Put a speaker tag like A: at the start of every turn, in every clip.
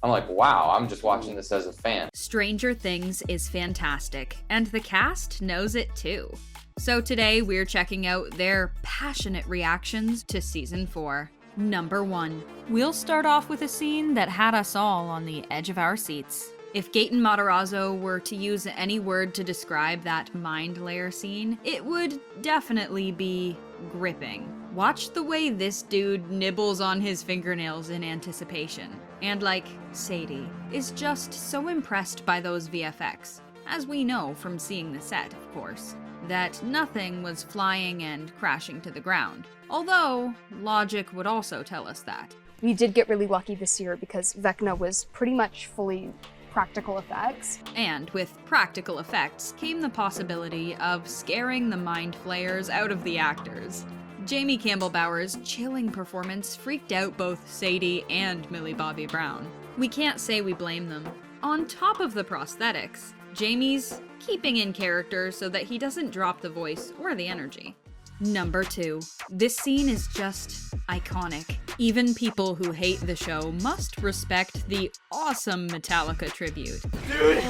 A: I'm like, wow, I'm just watching this as a fan.
B: Stranger Things is fantastic, and the cast knows it too. So today we're checking out their passionate reactions to Season 4. Number 1. We'll start off with a scene that had us all on the edge of our seats. If Gaten Matarazzo were to use any word to describe that Mind Lair scene, it would definitely be gripping. Watch the way this dude nibbles on his fingernails in anticipation. And like Sadie, is just so impressed by those VFX, as we know from seeing the set, of course, that nothing was flying and crashing to the ground. Although, logic would also tell us that.
C: We did get really lucky this year because Vecna was pretty much fully practical effects.
B: And with practical effects came the possibility of scaring the mind flayers out of the actors. Jamie Campbell Bower's chilling performance freaked out both Sadie and Millie Bobby Brown. We can't say we blame them. On top of the prosthetics, Jamie's keeping in character so that he doesn't drop the voice or the energy. Number 2. This scene is just iconic. Even people who hate the show must respect the awesome Metallica tribute.
D: Dude!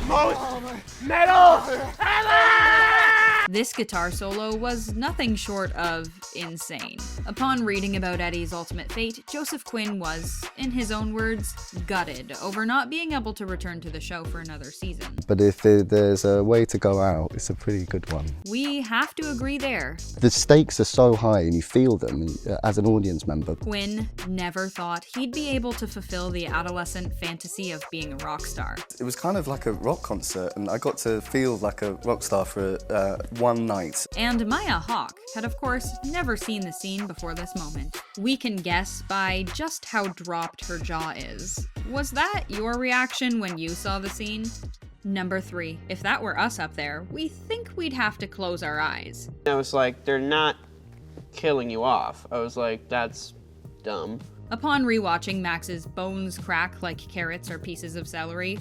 D: Most metal ever!
B: This guitar solo was nothing short of insane. Upon reading about Eddie's ultimate fate, Joseph Quinn was, in his own words, gutted over not being able to return to the show for another season.
E: But if there's a way to go out, it's a pretty good one.
B: We have to agree there.
E: The stakes are so high and you feel them as an audience member.
B: Quinn never thought he'd be able to fulfill the adolescent fantasy of being a rock star.
F: It was kind of like a rock concert, and I got to feel like a rock star for one night.
B: And Maya Hawke had of course never seen the scene before this moment. We can guess by just how dropped her jaw is. Was that your reaction when you saw the scene? Number 3. If that were us up there, we think we'd have to close our eyes.
G: I was like, they're not killing you off. I was like, that's dumb.
B: Upon rewatching Max's bones crack like carrots or pieces of celery,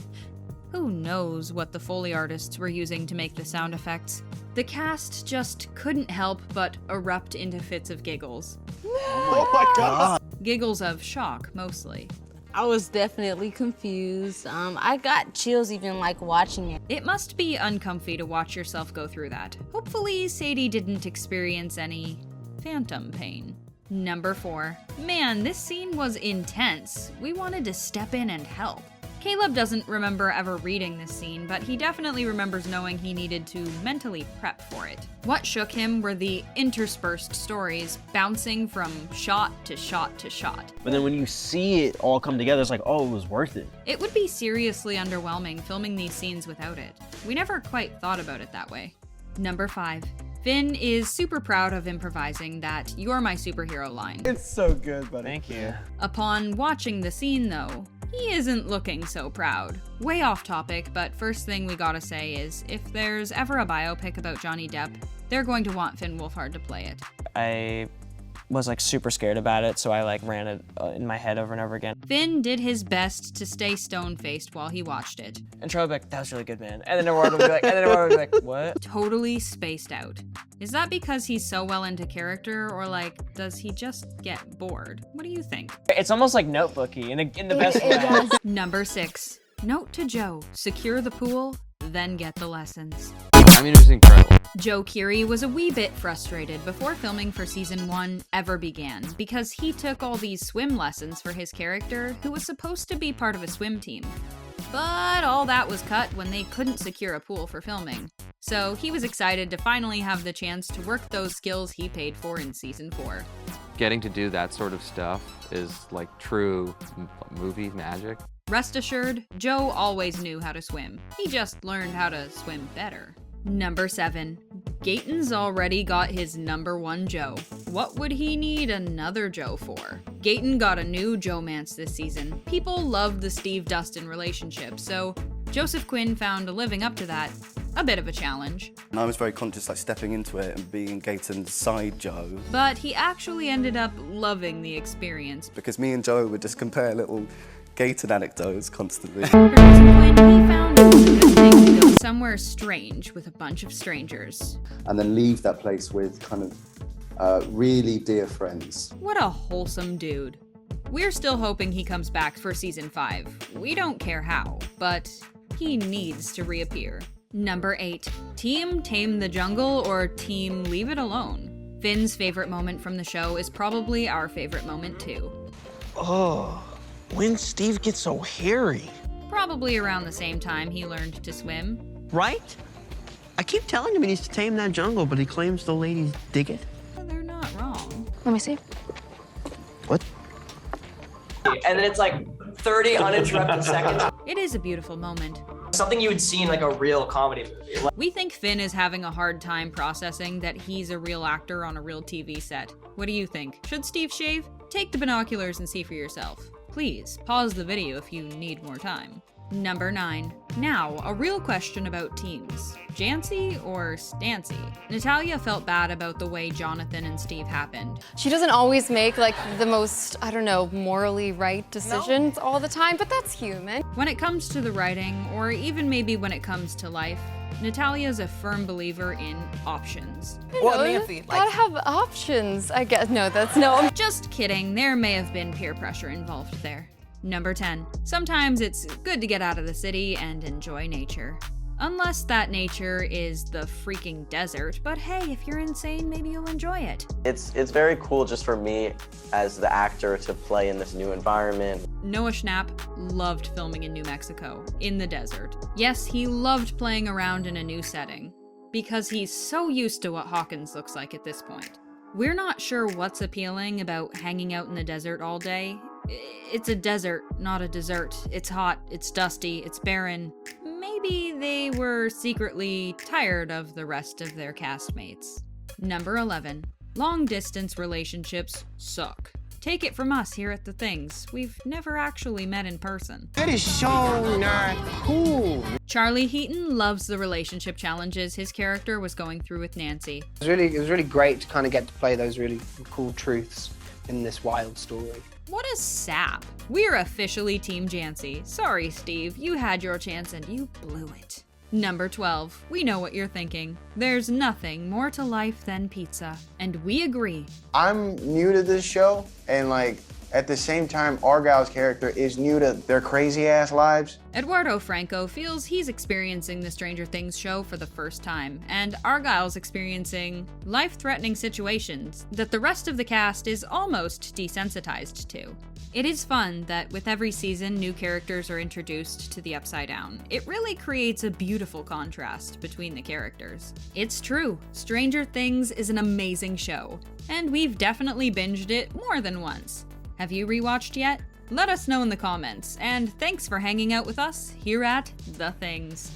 B: who knows what the Foley artists were using to make the sound effects? The cast just couldn't help but erupt into fits of giggles.
D: Oh my god!
B: Giggles of shock, mostly.
H: I was definitely confused. I got chills even like watching it.
B: It must be uncomfy to watch yourself go through that. Hopefully Sadie didn't experience any phantom pain. Number 4. Man, this scene was intense. We wanted to step in and help. Caleb doesn't remember ever reading this scene, but he definitely remembers knowing he needed to mentally prep for it. What shook him were the interspersed stories, bouncing from shot to shot to shot.
I: But then when you see it all come together, it's like, oh, it was worth it.
B: It would be seriously underwhelming filming these scenes without it. We never quite thought about it that way. Number 5. Finn is super proud of improvising that "you're my superhero" line.
D: It's so good, buddy.
I: Thank you.
B: Upon watching the scene though, he isn't looking so proud. Way off topic, but first thing we gotta say is, if there's ever a biopic about Johnny Depp, they're going to want Finn Wolfhard to play it.
J: I was like super scared about it, so I like ran it in my head over and over again.
B: Finn did his best to stay stone-faced while he watched it.
J: And Charlie would be like, that was really good, man. And then Eduardo would be like, what?
B: Totally spaced out. Is that because he's so well into character, or like, does he just get bored? What do you think?
J: It's almost like notebooky in the best way.
B: Number 6. Note to Joe, secure the pool, then get the lessons.
A: I mean, it was incredible.
B: Joe Keery was a wee bit frustrated before filming for Season 1 ever began, because he took all these swim lessons for his character, who was supposed to be part of a swim team. But all that was cut when they couldn't secure a pool for filming. So he was excited to finally have the chance to work those skills he paid for in Season 4.
A: Getting to do that sort of stuff is like true movie magic.
B: Rest assured, Joe always knew how to swim. He just learned how to swim better. Number 7. Gaten's already got his number 1 Joe. What would he need another Joe for? Gaten got a new Joe-mance this season. People loved the Steve-Dustin relationship, so Joseph Quinn found living up to that a bit of a challenge.
F: And I was very conscious, like stepping into it and being Gaten's side Joe.
B: But he actually ended up loving the experience.
F: Because me and Joe would just compare little Gaten anecdotes constantly.
B: For Joseph Quinn, he found it was a good thing to go somewhere strange with a bunch of strangers.
E: And then leave that place with kind of really dear friends.
B: What a wholesome dude. We're still hoping he comes back for season 5. We don't care how, but he needs to reappear. Number 8. Team Tame the Jungle or Team Leave It Alone? Finn's favorite moment from the show is probably our favorite moment too.
K: Oh, when Steve gets so hairy.
B: Probably around the same time he learned to swim.
K: Right? I keep telling him he needs to tame that jungle, but he claims the ladies dig it.
B: They're not wrong.
C: Let me see.
K: What?
L: And then it's like 30 uninterrupted seconds.
B: It is a beautiful moment.
L: Something you would see in like a real comedy movie.
B: We think Finn is having a hard time processing that he's a real actor on a real TV set. What do you think? Should Steve shave? Take the binoculars and see for yourself. Please, pause the video if you need more time. Number 9. Now, a real question about teams. Jancy or Stancy? Natalia felt bad about the way Jonathan and Steve happened.
C: She doesn't always make like the most, I don't know, morally right decisions all the time, but that's human.
B: When it comes to the writing, or even maybe when it comes to life, Natalia's a firm believer in options.
C: Gotta have options, I guess. No, that's no.
B: Just kidding, there may have been peer pressure involved there. Number 10. Sometimes it's good to get out of the city and enjoy nature. Unless that nature is the freaking desert, but hey, if you're insane, maybe you'll enjoy it.
M: It's very cool just for me as the actor to play in this new environment.
B: Noah Schnapp loved filming in New Mexico, in the desert. Yes, he loved playing around in a new setting, because he's so used to what Hawkins looks like at this point. We're not sure what's appealing about hanging out in the desert all day. It's a desert, not a dessert. It's hot, it's dusty, it's barren. Maybe they were secretly tired of the rest of their castmates. Number 11. Long-distance relationships suck. Take it from us here at The Things. We've never actually met in person.
K: That is so not cool.
B: Charlie Heaton loves the relationship challenges his character was going through with Nancy.
N: It was really great to kind of get to play those really cool truths in this wild story.
B: What a sap. We're officially Team Jancy. Sorry, Steve, you had your chance and you blew it. Number 12. We know what you're thinking. There's nothing more to life than pizza. And we agree.
D: I'm new to this show, and like, at the same time, Argyle's character is new to their crazy-ass lives.
B: Eduardo Franco feels he's experiencing the Stranger Things show for the first time, and Argyle's experiencing life-threatening situations that the rest of the cast is almost desensitized to. It is fun that with every season, new characters are introduced to the Upside Down. It really creates a beautiful contrast between the characters. It's true, Stranger Things is an amazing show, and we've definitely binged it more than once. Have you rewatched yet? Let us know in the comments, and thanks for hanging out with us here at The Things.